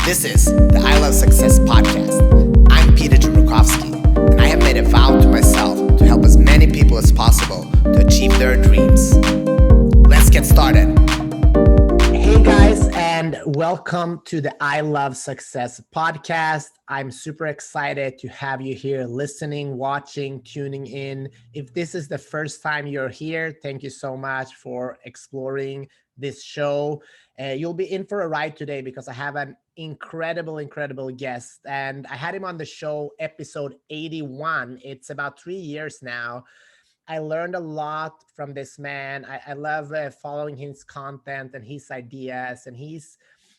This is the I Love Success podcast. I'm Peter Jabrukovsky, and I have made a vow to myself to help as many people as possible to achieve their dreams. Let's get started. Hey guys, and welcome to the I Love Success podcast. I'm super excited to have you here listening, watching, tuning in. If this is the first time you're here, thank you so much for exploring this show. You'll be in for a ride today because I have an incredible guest, and I had him on the show episode 81. It's about 3 years now. I learned a lot from this man. I love following his content and his ideas. And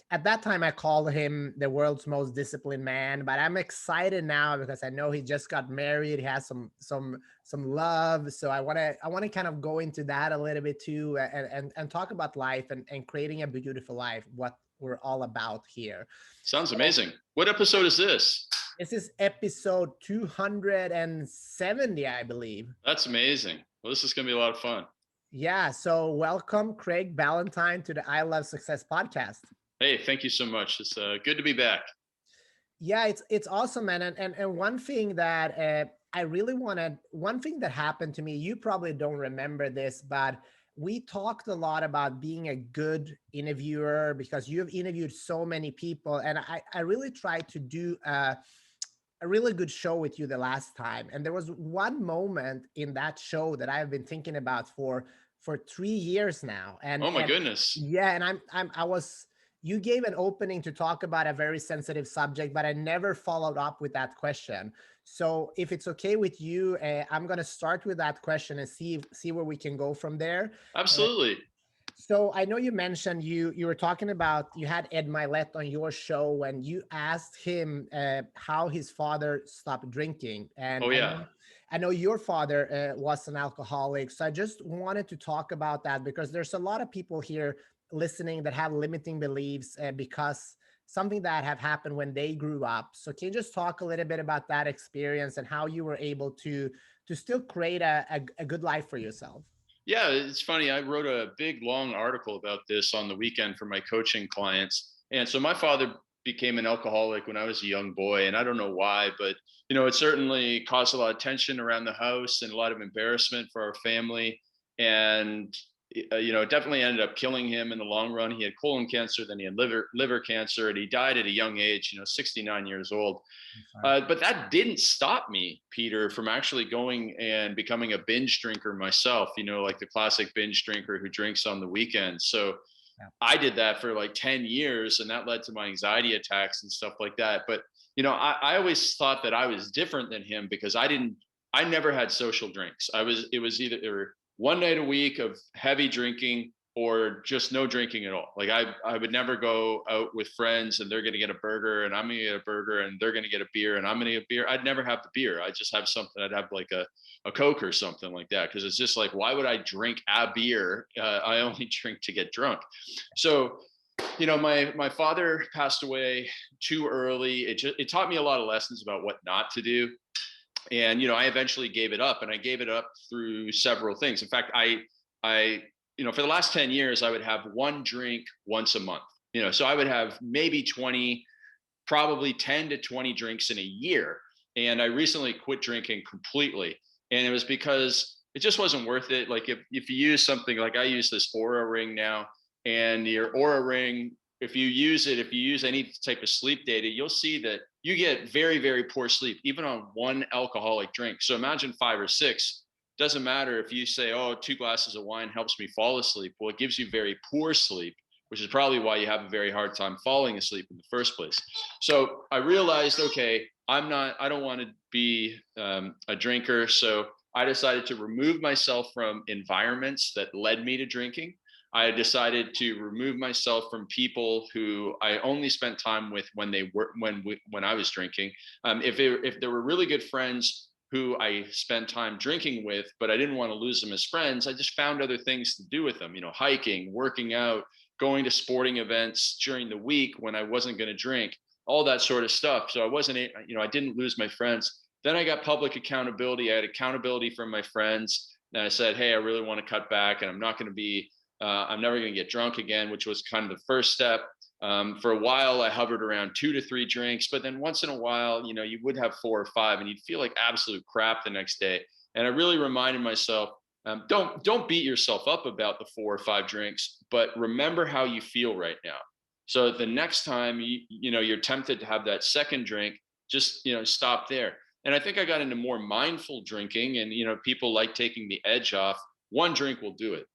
at that time, I called him the world's most disciplined man. But I'm excited now because I know he just got married. He has some love. So I want to kind of go into that a little bit too, and talk about life and creating a beautiful life. What we're all about here. Sounds amazing. What episode is this? This is episode 270, I believe. That's amazing. Well, this is going to be a lot of fun. Yeah. So welcome, Craig Ballantyne, to the I Love Success podcast. Hey, thank you so much. It's good to be back. Yeah, it's awesome, man. And one thing that one thing that happened to me, you probably don't remember this, but we talked a lot about being a good interviewer because you have interviewed so many people. And I really tried to do a really good show with you the last time. And there was one moment in that show that I've been thinking about for 3 years now. And oh my goodness. Yeah. And you gave an opening to talk about a very sensitive subject, but I never followed up with that question. So if it's okay with you, I'm going to start with that question and see where we can go from there. Absolutely. So I know you mentioned you were talking about, you had Ed Mylett on your show when you asked him how his father stopped drinking. And oh yeah. I know your father was an alcoholic. So I just wanted to talk about that because there's a lot of people here listening that have limiting beliefs because something that have happened when they grew up. So can you just talk a little bit about that experience and how you were able to still create a good life for yourself? Yeah, it's funny. I wrote a big, long article about this on the weekend for my coaching clients. And so my father became an alcoholic when I was a young boy. And I don't know why, but, it certainly caused a lot of tension around the house and a lot of embarrassment for our family. And, it definitely ended up killing him in the long run. He had colon cancer, then he had liver cancer, and he died at a young age, 69 years old. But that didn't stop me, Peter, from actually going and becoming a binge drinker myself, like the classic binge drinker who drinks on the weekends. So yeah. I did that for like 10 years, and that led to my anxiety attacks and stuff like that. But, I always thought that I was different than him because I never had social drinks. It was either one night a week of heavy drinking or just no drinking at all. Like I would never go out with friends and they're going to get a burger and I'm going to get a burger and they're going to get a beer and I'm going to get a beer. I'd never have the beer. I'd just have something. I'd have like a Coke or something like that. Cause it's just like, why would I drink a beer? I only drink to get drunk. So, my father passed away too early. It taught me a lot of lessons about what not to do. And, I eventually gave it up, and I gave it up through several things. In fact, I for the last 10 years, I would have one drink once a month, so I would have maybe probably 10 to 20 drinks in a year. And I recently quit drinking completely. And it was because it just wasn't worth it. Like if you use something like I use this Aura ring now, and your Aura ring, if you use any type of sleep data, you'll see that you get very, very poor sleep, even on one alcoholic drink. So imagine 5 or 6. Doesn't matter if you say, 2 glasses of wine helps me fall asleep. Well, it gives you very poor sleep, which is probably why you have a very hard time falling asleep in the first place. So I realized, okay, I don't want to be a drinker. So I decided to remove myself from environments that led me to drinking. I decided to remove myself from people who I only spent time with when I was drinking. If there were really good friends who I spent time drinking with, but I didn't want to lose them as friends, I just found other things to do with them, hiking, working out, going to sporting events during the week when I wasn't going to drink, all that sort of stuff. So I didn't lose my friends. Then I got public accountability. I had accountability from my friends. And I said, hey, I really want to cut back and I'm never going to get drunk again, which was kind of the first step. For a while, I hovered around 2 to 3 drinks, but then once in a while, you would have 4 or 5, and you'd feel like absolute crap the next day. And I really reminded myself, don't beat yourself up about the 4 or 5 drinks, but remember how you feel right now. So the next time you're tempted to have that second drink, just stop there. And I think I got into more mindful drinking, and people like taking the edge off. One drink will do it.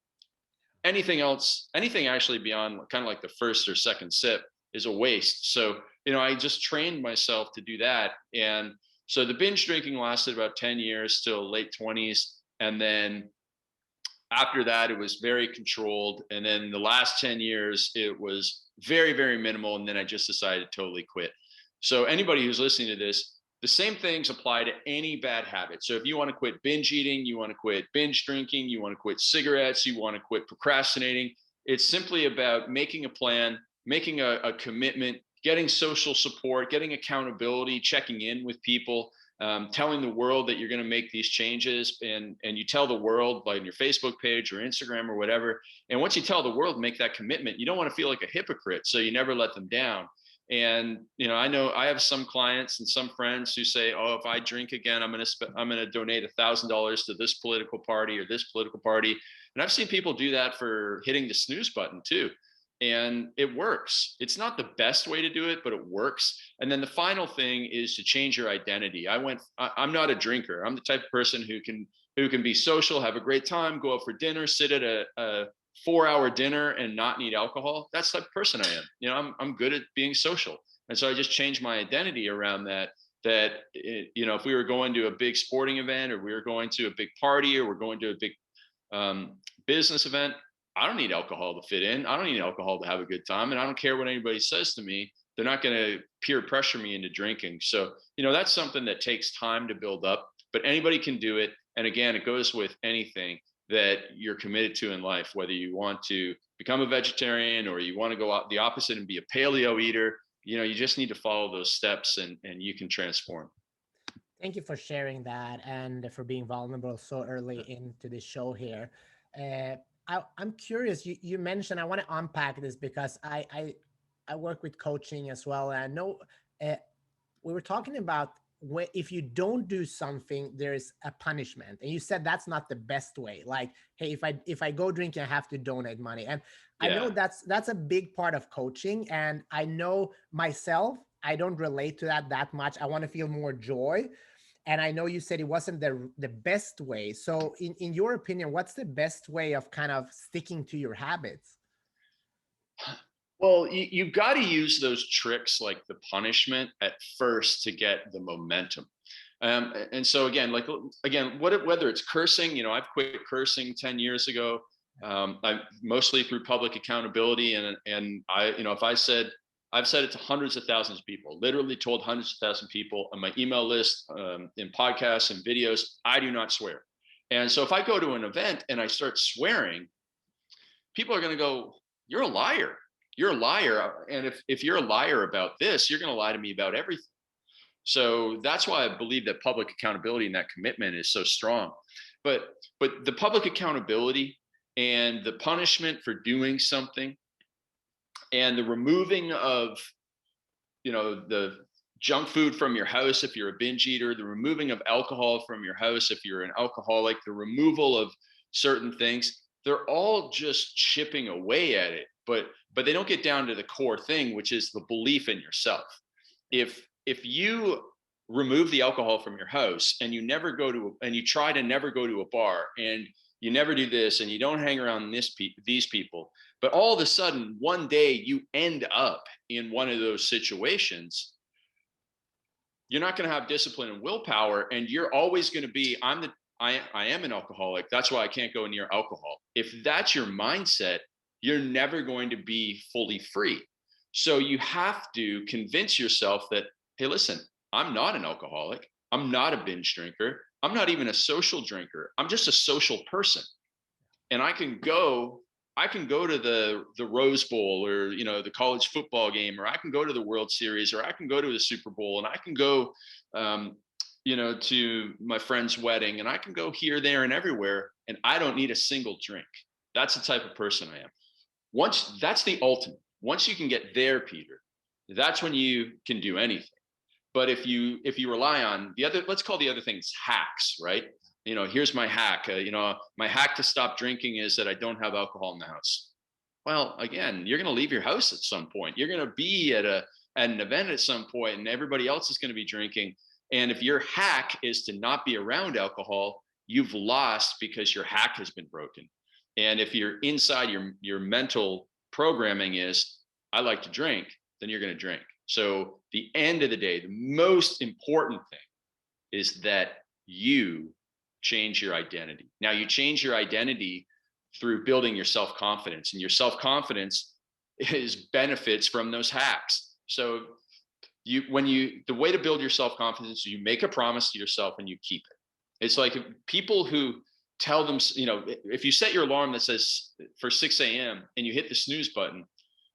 Anything else, anything actually beyond kind of like the first or second sip is a waste. So, I just trained myself to do that. And so the binge drinking lasted about 10 years till late 20s. And then after that, it was very controlled. And then the last 10 years, it was very, very minimal. And then I just decided to totally quit. So anybody who's listening to this, the same things apply to any bad habit. So if you want to quit binge eating, you want to quit binge drinking, you want to quit cigarettes, you want to quit procrastinating, it's simply about making a plan, making a commitment, getting social support, getting accountability, checking in with people, telling the world that you're going to make these changes, and you tell the world, like on your Facebook page or Instagram or whatever. And once you tell the world, make that commitment, you don't want to feel like a hypocrite, so you never let them down. And I know I have some clients and some friends who say, "Oh, if I drink again, I'm going to donate $1,000 to this political party or this political party." And I've seen people do that for hitting the snooze button too. And it works. It's not the best way to do it, but it works. And then the final thing is to change your identity. I'm not a drinker. I'm the type of person who can be social, have a great time, go out for dinner, sit at a 4-hour dinner and not need alcohol. That's the type of person I am. I'm good at being social. And so I just changed my identity around that, if we were going to a big sporting event, or we were going to a big party, or we're going to a big business event, I don't need alcohol to fit in. I don't need alcohol to have a good time. And I don't care what anybody says to me. They're not going to peer pressure me into drinking. So, that's something that takes time to build up, but anybody can do it. And again, it goes with anything that you're committed to in life, whether you want to become a vegetarian or you want to go out the opposite and be a paleo eater. You just need to follow those steps, and you can transform. Thank you for sharing that and for being vulnerable so early into the show here. I'm curious. You mentioned, I want to unpack this because I work with coaching as well, and I know we were talking about if you don't do something, there's a punishment, and you said that's not the best way. Like, hey, if I go drinking, I have to donate money, and yeah. I know that's a big part of coaching, and I know myself, I don't relate to that much. I want to feel more joy. And I know you said it wasn't the best way. So in your opinion, what's the best way of kind of sticking to your habits? Well, you've got to use those tricks like the punishment at first to get the momentum. And so whether it's cursing, I've quit cursing 10 years ago. I mostly through public accountability. And I, if I've said it to hundreds of thousands of people, literally told hundreds of thousands of people on my email list, in podcasts and videos, I do not swear. And so if I go to an event and I start swearing, people are going to go, "You're a liar. You're a liar. And if you're a liar about this, you're going to lie to me about everything." So that's why I believe that public accountability and that commitment is so strong. But the public accountability and the punishment for doing something, and the removing of, the junk food from your house if you're a binge eater, the removing of alcohol from your house if you're an alcoholic, the removal of certain things, they're all just chipping away at it. But they don't get down to the core thing, which is the belief in yourself. If you remove the alcohol from your house and you try to never go to a bar, and you never do this, and you don't hang around these people, but all of a sudden one day you end up in one of those situations, you're not going to have discipline and willpower, and you're always going to be, I am an alcoholic, that's why I can't go near alcohol. If that's your mindset, you're never going to be fully free. So you have to convince yourself that, hey, listen, I'm not an alcoholic. I'm not a binge drinker. I'm not even a social drinker. I'm just a social person. And I can go to the Rose Bowl, or, the college football game, or I can go to the World Series, or I can go to the Super Bowl, and I can go, to my friend's wedding, and I can go here, there, and everywhere. And I don't need a single drink. That's the type of person I am. That's the ultimate. Once you can get there, Peter, that's when you can do anything. But if you rely on the other, let's call the other things hacks, right? Here's my hack. My hack to stop drinking is that I don't have alcohol in the house. Well, again, you're going to leave your house at some point. You're going to be at an event at some point, and everybody else is going to be drinking. And if your hack is to not be around alcohol, you've lost because your hack has been broken. And if you're inside your mental programming is, I like to drink, then you're going to drink. So the end of the day, the most important thing is that you change your identity. Now, you change your identity through building your self-confidence, and your self-confidence is benefits from those hacks. So the way to build your self-confidence, you make a promise to yourself and you keep it. It's like people who tell them, if you set your alarm that says for 6 a.m. and you hit the snooze button,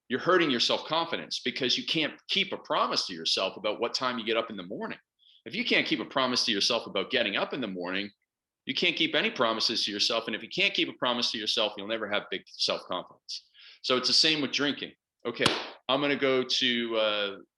you're hurting your self-confidence because you can't keep a promise to yourself about what time you get up in the morning. If you can't keep a promise to yourself about getting up in the morning, you can't keep any promises to yourself. And if you can't keep a promise to yourself, you'll never have big self-confidence. So it's the same with drinking. Okay, I'm going to go to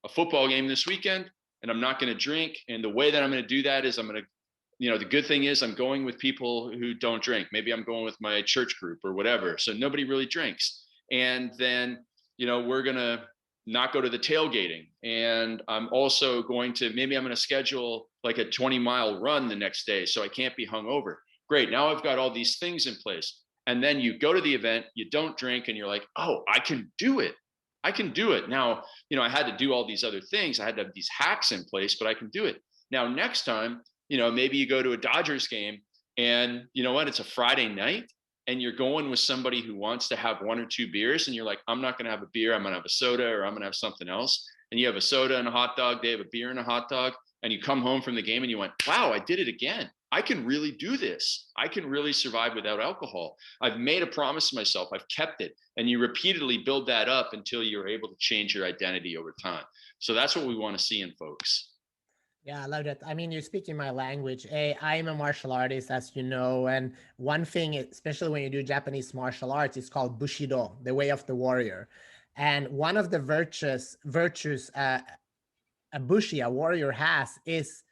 a football game this weekend and I'm not going to drink. And the way that I'm going to do that is the good thing is I'm going with people who don't drink. Maybe I'm going with my church group or whatever. So nobody really drinks. And then, we're going to not go to the tailgating. And I'm also going to schedule like a 20-mile run the next day. So I can't be hungover. Great. Now I've got all these things in place. And then you go to the event, you don't drink, and you're like, oh, I can do it. I can do it. Now, I had to do all these other things. I had to have these hacks in place, but I can do it. Now, next time, maybe you go to a Dodgers game and you know what, it's a Friday night and you're going with somebody who wants to have 1 or 2 beers. And you're like, I'm not going to have a beer. I'm going to have a soda, or I'm going to have something else. And you have a soda and a hot dog. They have a beer and a hot dog. And you come home from the game and you went, wow, I did it again. I can really do this. I can really survive without alcohol. I've made a promise to myself. I've kept it. And you repeatedly build that up until you're able to change your identity over time. So that's what we want to see in folks. Yeah, I love that. I mean, you're speaking my language. I'm a martial artist, as you know. And one thing, especially when you do Japanese martial arts, is called Bushido, the way of the warrior. And one of the virtues a warrior has is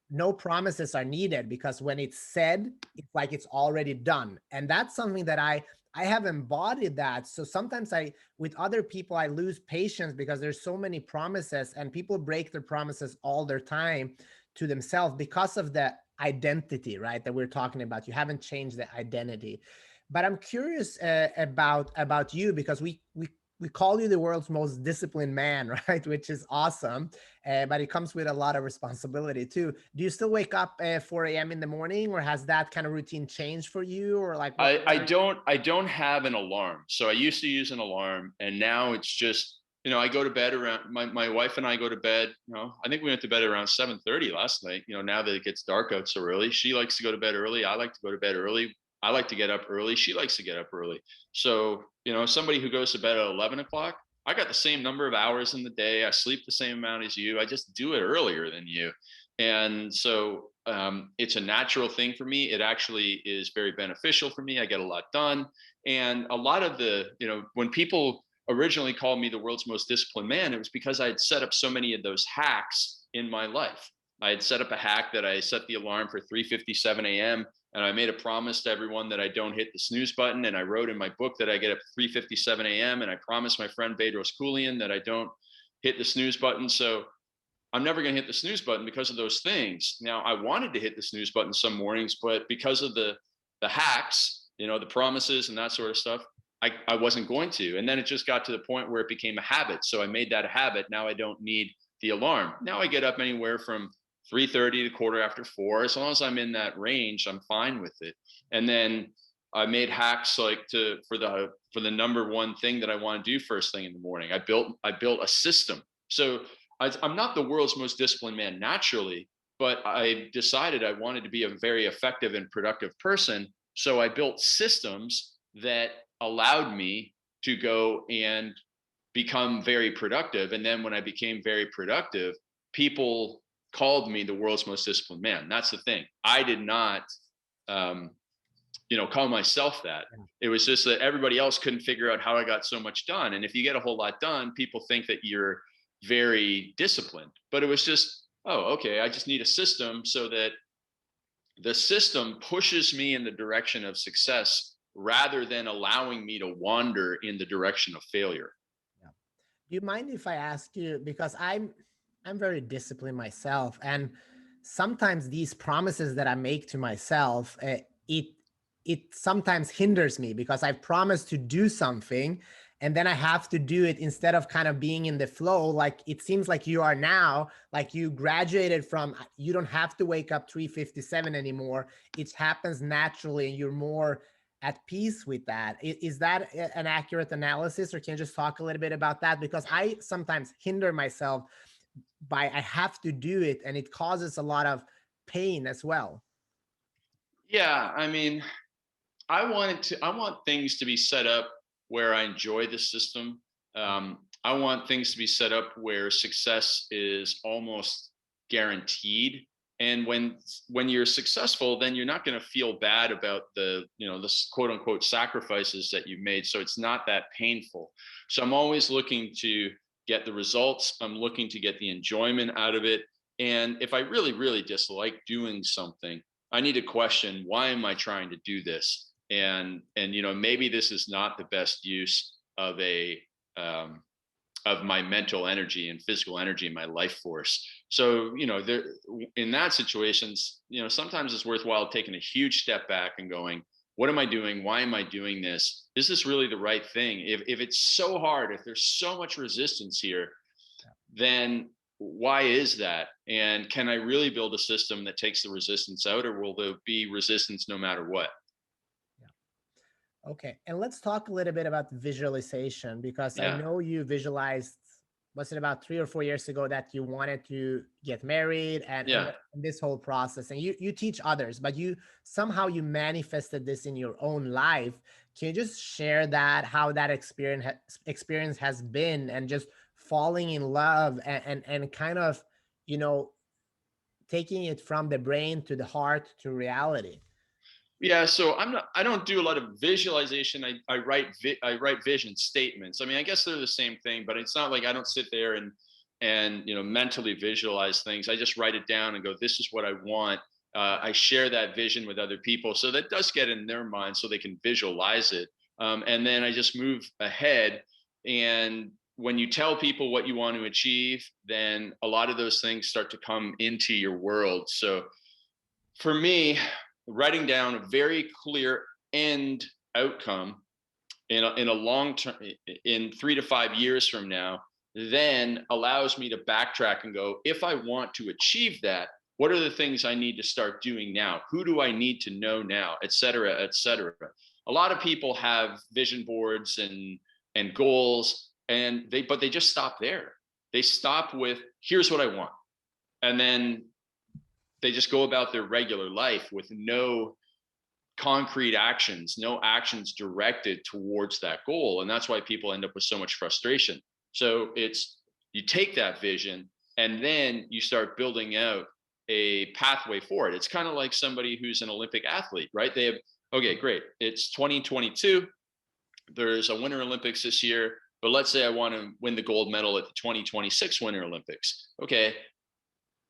no promises are needed, because when it's said, it's like it's already done. And that's something that I have embodied that. So sometimes with other people, I lose patience because there's so many promises, and people break their promises all their time to themselves because of the identity, right? That we're talking about. You haven't changed the identity. But I'm curious about you, because we call you the world's most disciplined man, right? Which is awesome. But it comes with a lot of responsibility too. Do you still wake up at 4 a.m. in the morning, or has that kind of routine changed for you? Or like, I don't have an alarm. So I used to use an alarm, and now it's just, I go to bed around, my wife and I go to bed, I think we went to bed around 7:30 last night. Now that it gets dark out so early, she likes to go to bed early. I like to go to bed early. I like to get up early. She likes to get up early. So, somebody who goes to bed at 11 o'clock, I got the same number of hours in the day. I sleep the same amount as you. I just do it earlier than you. And so it's a natural thing for me. It actually is very beneficial for me. I get a lot done. And a lot of when people originally called me the world's most disciplined man, it was because I had set up so many of those hacks in my life. I had set up a hack that I set the alarm for 3:57 a.m. And I made a promise to everyone that I don't hit the snooze button. And I wrote in my book that I get up at 3:57 a.m. And I promised my friend Bedros Keuilian that I don't hit the snooze button. So I'm never going to hit the snooze button because of those things. Now, I wanted to hit the snooze button some mornings, but because of the hacks, the promises and that sort of stuff, I wasn't going to. And then it just got to the point where it became a habit. So I made that a habit. Now I don't need the alarm. Now I get up anywhere from 3:30 to 4:15. As long as I'm in that range, I'm fine with it. And then I made hacks like for the number one thing that I want to do first thing in the morning. I built a system. So I'm not the world's most disciplined man naturally, but I decided I wanted to be a very effective and productive person. So I built systems that allowed me to go and become very productive. And then when I became very productive, people called me the world's most disciplined man. That's the thing. I did not call myself that. Yeah. It was just that everybody else couldn't figure out how I got so much done. And if you get a whole lot done, people think that you're very disciplined. But it was just, oh, okay, I just need a system so that the system pushes me in the direction of success rather than allowing me to wander in the direction of failure. Yeah. Do you mind if I ask you, because I'm very disciplined myself, and sometimes these promises that I make to myself, it sometimes hinders me because I've promised to do something and then I have to do it instead of kind of being in the flow. Like it seems like you are now, like you graduated from, you don't have to wake up 3:57 anymore. It happens naturally and you're more at peace with that. Is that an accurate analysis, or can you just talk a little bit about that? Because I sometimes hinder myself by I have to do it, and it causes a lot of pain as well. Yeah, I mean, I want things to be set up where I enjoy the system. I want things to be set up where success is almost guaranteed. And when you're successful, then you're not going to feel bad about the quote unquote sacrifices that you've made. So it's not that painful. So I'm always looking to get the results. I'm looking to get the enjoyment out of it. And if I really, really dislike doing something, I need to question, why am I trying to do this? And maybe this is not the best use of my mental energy and physical energy and my life force. So there, in that situations, sometimes it's worthwhile taking a huge step back and going, what am I doing? Why am I doing this? Is this really the right thing? If it's so hard, if there's so much resistance here, then why is that? And can I really build a system that takes the resistance out, or will there be resistance no matter what? Okay, and let's talk a little bit about visualization, because I Yeah. know you visualized, was it about 3 or 4 years ago, that you wanted to get married, Yeah. and this whole process, and you teach others, but you somehow you manifested this in your own life. Can you just share that, how that experience has been, and just falling in love, and kind of, you know, taking it from the brain to the heart to reality? Yeah, so I don't do a lot of visualization. I write vision statements. I mean, I guess they're the same thing, but it's not like I don't sit there and mentally visualize things. I just write it down and go, this is what I want. I share that vision with other people, so that does get in their mind so they can visualize it. And then I just move ahead. And when you tell people what you want to achieve, then a lot of those things start to come into your world. So for me, writing down a very clear end outcome in a long term, in 3 to 5 years from now, then allows me to backtrack and go, if I want to achieve that, what are the things I need to start doing now? Who do I need to know now, et cetera, et cetera. A lot of people have vision boards and goals, but they just stop there. They stop with, here's what I want, and then they just go about their regular life with no concrete actions, no actions directed towards that goal. And that's why people end up with so much frustration. So it's, you take that vision and then you start building out a pathway for it. It's kind of like somebody who's an Olympic athlete, right? They have, okay, great. It's 2022. There's a Winter Olympics this year, but let's say I want to win the gold medal at the 2026 Winter Olympics. Okay,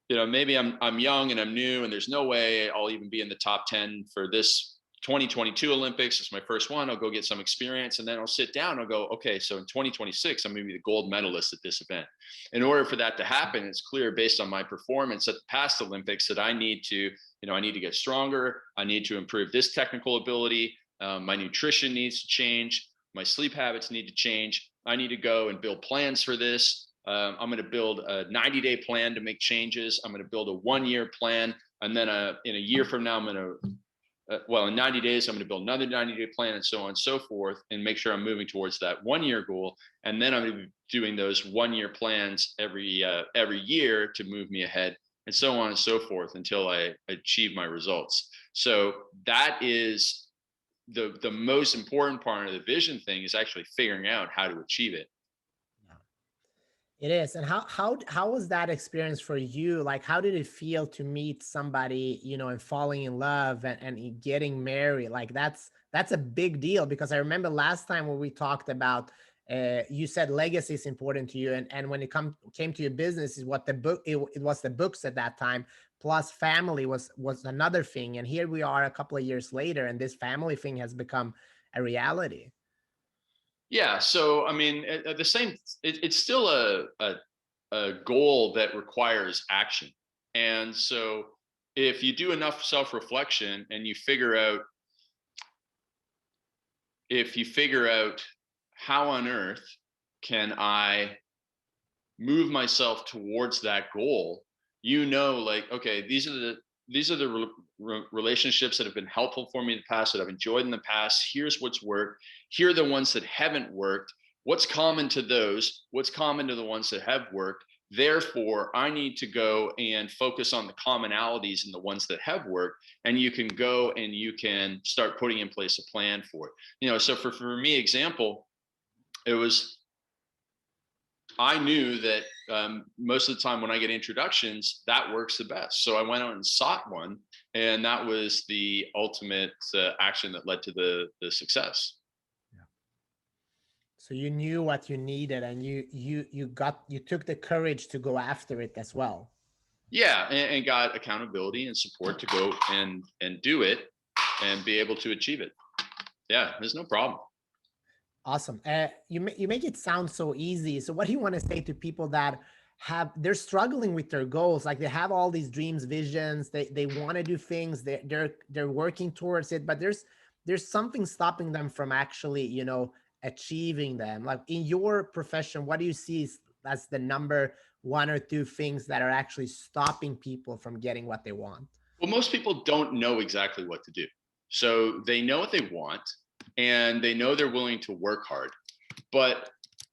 maybe I'm young and I'm new, and there's no way I'll even be in the top 10 for this 2022 Olympics. It's my first one. I'll go get some experience, and then I'll sit down and I'll go, okay, so in 2026, I'm going to be the gold medalist at this event. In order for that to happen, it's clear based on my performance at the past Olympics that I need to get stronger. I need to improve this technical ability. My nutrition needs to change. My sleep habits need to change. I need to go and build plans for this. I'm going to build a 90-day plan to make changes. I'm going to build a 1-year plan. And then in a year from now, I'm going to, in 90 days, I'm going to build another 90-day plan, and so on and so forth, and make sure I'm moving towards that 1-year goal. And then I'm going to be doing those 1-year plans every year to move me ahead, and so on and so forth until I achieve my results. So that is the most important part of the vision thing, is actually figuring out how to achieve it. It is. And how was that experience for you? Like, how did it feel to meet somebody, and falling in love and getting married? Like, that's a big deal, because I remember last time when we talked about, you said legacy is important to you, and when it came to your business, is what it was the books at that time, plus family was another thing. And here we are a couple of years later, and this family thing has become a reality. Yeah. So, I mean, at the same, it's still a goal that requires action. And so if you do enough self-reflection and if you figure out how on earth can I move myself towards that goal, like, okay, these are the relationships that have been helpful for me in the past, that I've enjoyed in the past. Here's what's worked. Here are the ones that haven't worked. What's common to those? What's common to the ones that have worked? Therefore, I need to go and focus on the commonalities in the ones that have worked. And you can go and you can start putting in place a plan for it. So for me, example, it was, I knew that most of the time when I get introductions, that works the best. So I went out and sought one, and that was the ultimate action that led to the success. Yeah. So you knew what you needed, and you took the courage to go after it as well. Yeah, and got accountability and support to go and do it and be able to achieve it. Yeah, there's no problem. Awesome. You make it sound so easy. So what do you want to say to people that they're struggling with their goals? Like, they have all these dreams, visions, they want to do things, they're working towards it, but there's something stopping them from actually, achieving them. Like, in your profession, what do you see as the number one or two things that are actually stopping people from getting what they want? Well, most people don't know exactly what to do. So they know what they want, and they know they're willing to work hard. But,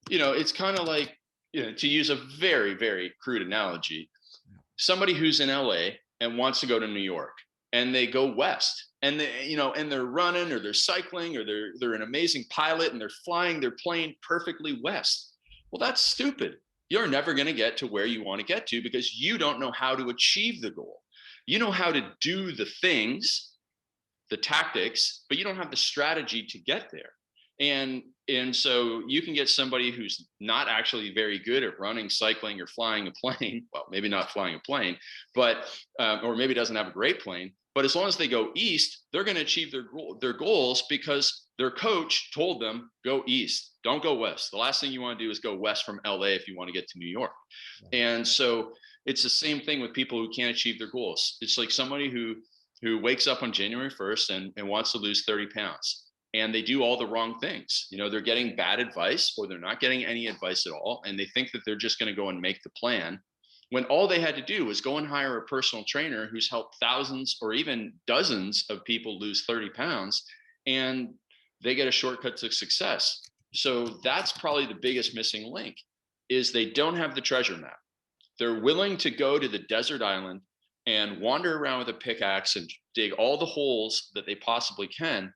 it's kind of like, to use a very, very crude analogy, somebody who's in LA and wants to go to New York, and they go west, and and they're running, or they're cycling, or they're an amazing pilot, and they're flying their plane perfectly west. Well, that's stupid. You're never going to get to where you want to get to, because you don't know how to achieve the goal. You know how to do the things, the tactics, but you don't have the strategy to get there. And so you can get somebody who's not actually very good at running, cycling, or flying a plane. Well, maybe not flying a plane, but or maybe doesn't have a great plane. But as long as they go east, they're going to achieve their goals, because their coach told them, go east, don't go west. The last thing you want to do is go west from LA if you want to get to New York. And so it's the same thing with people who can't achieve their goals. It's like somebody who wakes up on January 1st and wants to lose 30 pounds. And they do all the wrong things. They're getting bad advice, or they're not getting any advice at all. And they think that they're just going to go and make the plan, when all they had to do was go and hire a personal trainer who's helped thousands or even dozens of people lose 30 pounds, and they get a shortcut to success. So that's probably the biggest missing link, is they don't have the treasure map. They're willing to go to the desert island and wander around with a pickaxe and dig all the holes that they possibly can,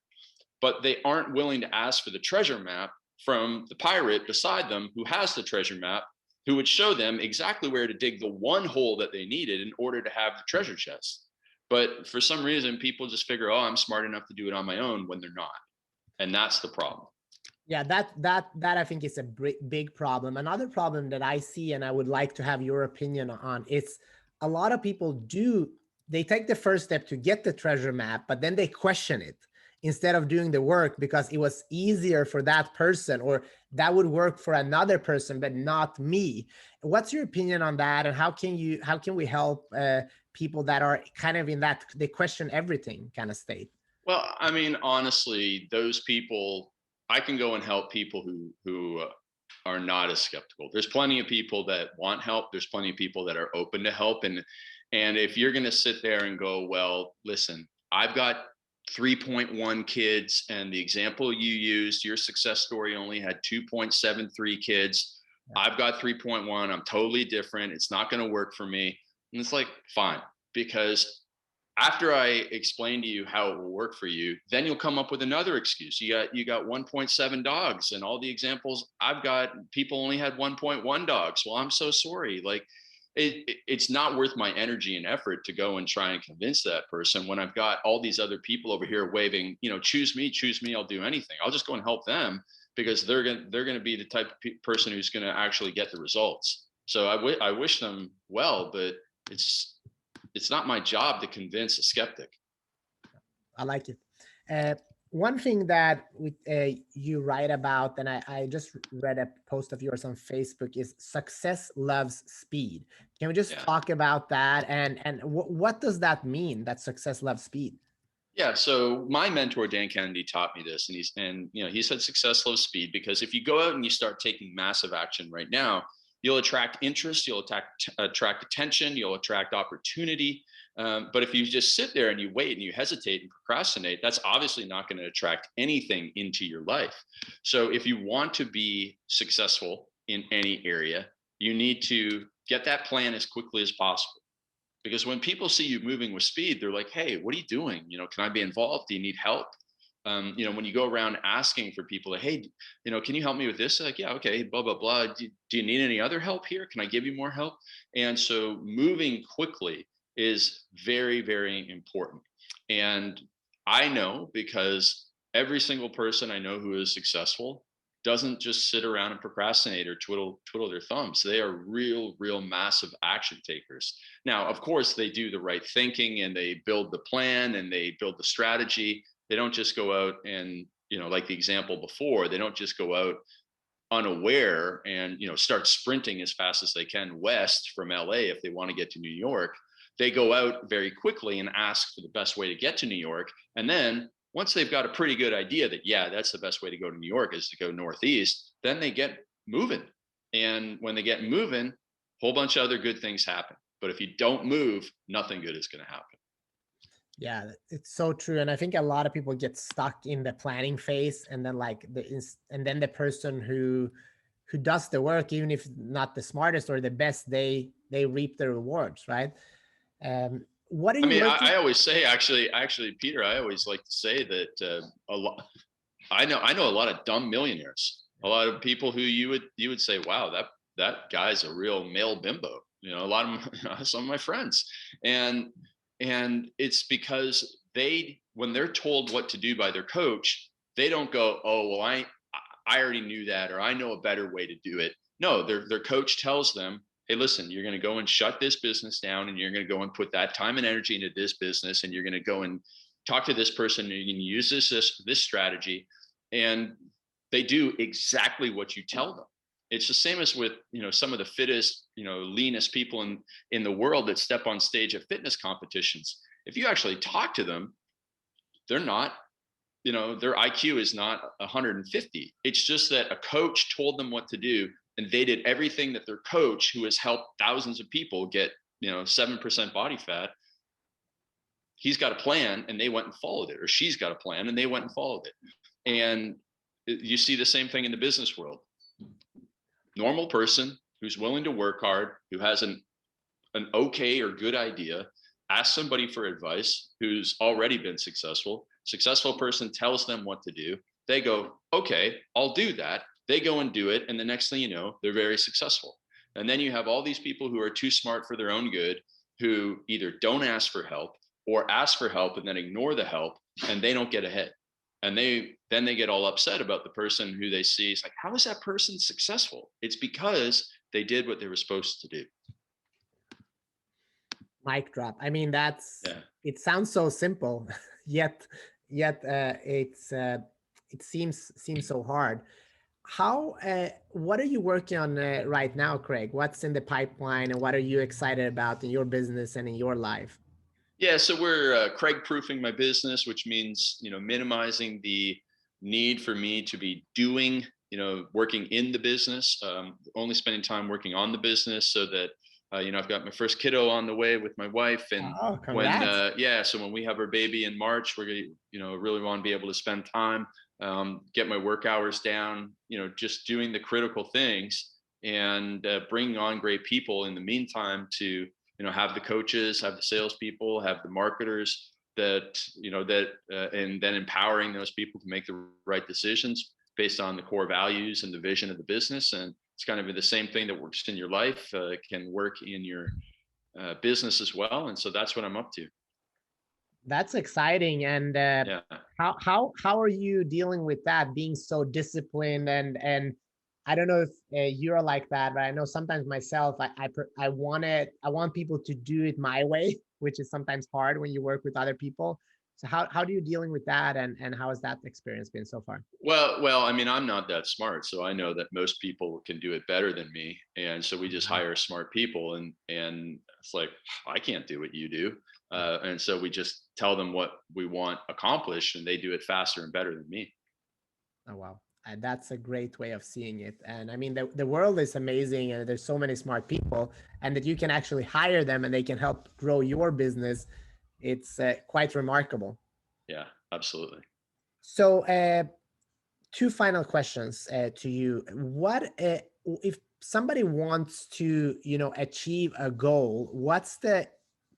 but they aren't willing to ask for the treasure map from the pirate beside them, who has the treasure map, who would show them exactly where to dig the one hole that they needed in order to have the treasure chest. But for some reason, people just figure, oh, I'm smart enough to do it on my own, when they're not. And that's the problem. Yeah, that I think is a big problem. Another problem that I see, and I would like to have your opinion on, it's a lot of people they take the first step to get the treasure map, but then they question it instead of doing the work, because it was easier for that person, or that would work for another person, but not me. What's your opinion on that? And how can we help people that are kind of in that, they question everything kind of state? Well, I mean, honestly, those people, I can go and help people who are not as skeptical. There's plenty of people that want help. There's plenty of people that are open to help. And if you're going to sit there and go, well, listen, I've got 3.1 kids, and the example you used, your success story only had 2.73 kids. I've got 3.1. I'm totally different. It's not going to work for me. And it's like, fine, because after I explain to you how it will work for you, then you'll come up with another excuse. You got 1.7 dogs, and all the examples I've got, people only had 1.1 dogs. Well, I'm so sorry. Like it's not worth my energy and effort to go and try and convince that person when I've got all these other people over here waving, choose me, I'll do anything. I'll just go and help them because they're gonna be the type of person who's gonna actually get the results. So I wish them well, but it's not my job to convince a skeptic. I like it. One thing that you write about, and I just read a post of yours on Facebook, is success loves speed. Can we just talk about that? And what does that mean, that success loves speed? Yeah. So my mentor, Dan Kennedy, taught me this, and he said success loves speed, because if you go out and you start taking massive action right now, you'll attract interest, you'll attract attention, you'll attract opportunity. But if you just sit there and you wait and you hesitate and procrastinate, that's obviously not going to attract anything into your life. So if you want to be successful in any area, you need to get that plan as quickly as possible. Because when people see you moving with speed, they're like, hey, what are you doing? Can I be involved? Do you need help? When you go around asking for people, hey, can you help me with this? They're like, yeah, okay, blah, blah, blah. Do you need any other help here? Can I give you more help? And so moving quickly is very, very important. And I know, because every single person I know who is successful doesn't just sit around and procrastinate or twiddle their thumbs. They are real massive action takers. Now, of course, they do the right thinking and they build the plan and they build the strategy. They don't just go out and, like the example before, they don't just go out unaware and, start sprinting as fast as they can west from LA if they want to get to New York. They go out very quickly and ask for the best way to get to New York. And then once they've got a pretty good idea that, yeah, that's the best way to go to New York is to go northeast, then they get moving. And when they get moving, a whole bunch of other good things happen. But if you don't move, nothing good is going to happen. Yeah, it's so true. And I think a lot of people get stuck in the planning phase, and then the person who does the work, even if not the smartest or the best, they reap the rewards, right? What are you I always say, actually, Peter, I always like to say that I know a lot of dumb millionaires, a lot of people who you would say, wow, that guy's a real male bimbo. A lot of some of my friends, and it's because when they're told what to do by their coach, they don't go, oh, well, I already knew that, or I know a better way to do it. No, their coach tells them, hey, listen, you're going to go and shut this business down, and you're going to go and put that time and energy into this business, and you're going to go and talk to this person, and you can use this strategy. And they do exactly what you tell them. It's the same as with, some of the fittest, leanest people in the world that step on stage at fitness competitions. If you actually talk to them, they're not, their IQ is not 150. It's just that a coach told them what to do, and they did everything that their coach, who has helped thousands of people get, 7% body fat, he's got a plan and they went and followed it, or she's got a plan and they went and followed it. And you see the same thing in the business world. Normal person who's willing to work hard, who has an okay or good idea, ask somebody for advice who's already been successful person tells them what to do. They go, okay, I'll do that. They go and do it. And the next thing you know, they're very successful. And then you have all these people who are too smart for their own good, who either don't ask for help or ask for help and then ignore the help, and they don't get ahead. And then they get all upset about the person who they see. It's like, how is that person successful? It's because they did what they were supposed to do. Mic drop. I mean, it sounds so simple, yet it seems so hard. What are you working on right now, Craig? What's in the pipeline, and what are you excited about in your business and in your life? Yeah, so we're Craig proofing my business, which means, minimizing the need for me to be doing, working in the business, only spending time working on the business, so that, I've got my first kiddo on the way with my wife. And so when we have our baby in March, we're going to, really want to be able to spend time, get my work hours down, just doing the critical things, and bringing on great people in the meantime to, have the coaches, have the salespeople, have the marketers and then empowering those people to make the right decisions based on the core values and the vision of the business. And it's kind of the same thing that works in your life can work in your business as well. And so that's what I'm up to. That's exciting. And Yeah. how are you dealing with that, being so disciplined? And I don't know if you're like that, but I know sometimes myself, I want people to do it my way, which is sometimes hard when you work with other people. So how do you dealing with that, and how has that experience been so far? Well, I mean, I'm not that smart, so I know that most people can do it better than me, and so we just Mhm. hire smart people, and it's like I can't do what you do, and so we just tell them what we want accomplished, and they do it faster and better than me. Oh wow. And that's a great way of seeing it. And I mean, the world is amazing, and there's so many smart people, and that you can actually hire them and they can help grow your business. It's quite remarkable. Yeah, absolutely. So, two final questions to you. What if somebody wants to, achieve a goal? What's the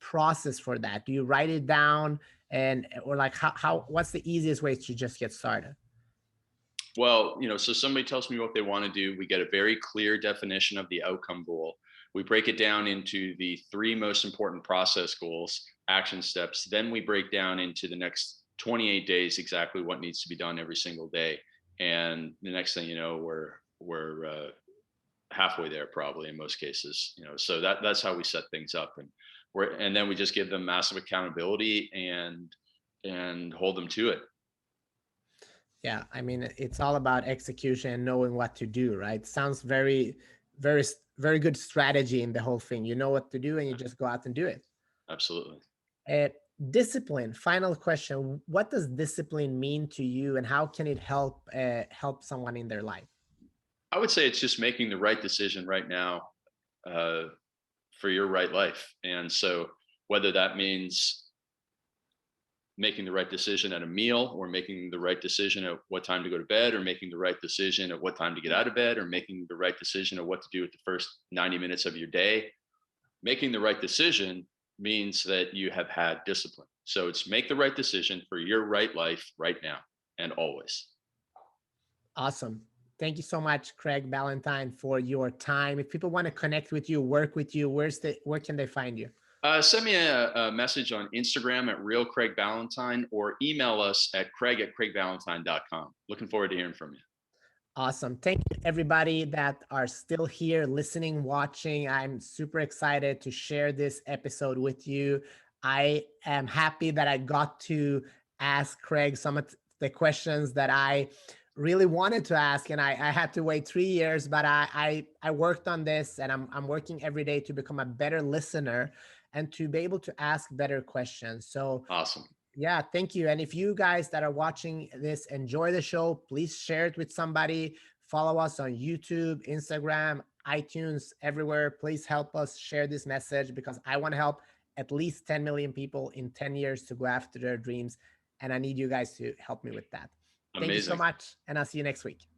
process for that? Do you write it down, and or like how what's the easiest way to just get started? Well, so somebody tells me what they want to do. We get a very clear definition of the outcome goal. We break it down into the three most important process goals, action steps. Then we break down into the next 28 days exactly what needs to be done every single day. And the next thing you know, we're halfway there probably in most cases. So that's how we set things up, and then we just give them massive accountability and hold them to it. Yeah, I mean, it's all about execution and knowing what to do, right? Sounds very good strategy in the whole thing. You know what to do, and you just go out and do it. Absolutely. Uh, Discipline. Final question: what does discipline mean to you, and how can it help someone in their life? I would say it's just making the right decision right now uh, for your right life. And so, whether that means making the right decision at a meal, or making the right decision at what time to go to bed, or making the right decision at what time to get out of bed, or making the right decision of what to do with the first 90 minutes of your day, making the right decision means that you have had discipline. So, it's make the right decision for your right life right now and always. Awesome. Thank you so much, Craig Ballantyne, for your time. If people want to connect with you, work with you, where can they find you? Send me a message on Instagram at Real Craig Ballantyne, or email us at craig@craigballantyne.com. Looking forward to hearing from you. Awesome. Thank you, everybody that are still here listening, watching. I'm super excited to share this episode with you. I am happy that I got to ask Craig some of the questions that I really wanted to ask. And I had to wait 3 years, but I worked on this, and I'm working every day to become a better listener and to be able to ask better questions. So Awesome. yeah, thank you. And if you guys that are watching this enjoy the show, please share it with somebody. Follow us on YouTube, Instagram, iTunes, everywhere. Please help us share this message, because I want to help at least 10 million people in 10 years to go after their dreams. And I need you guys to help me with that. Thank you so Amazing. much. And I'll see you next week.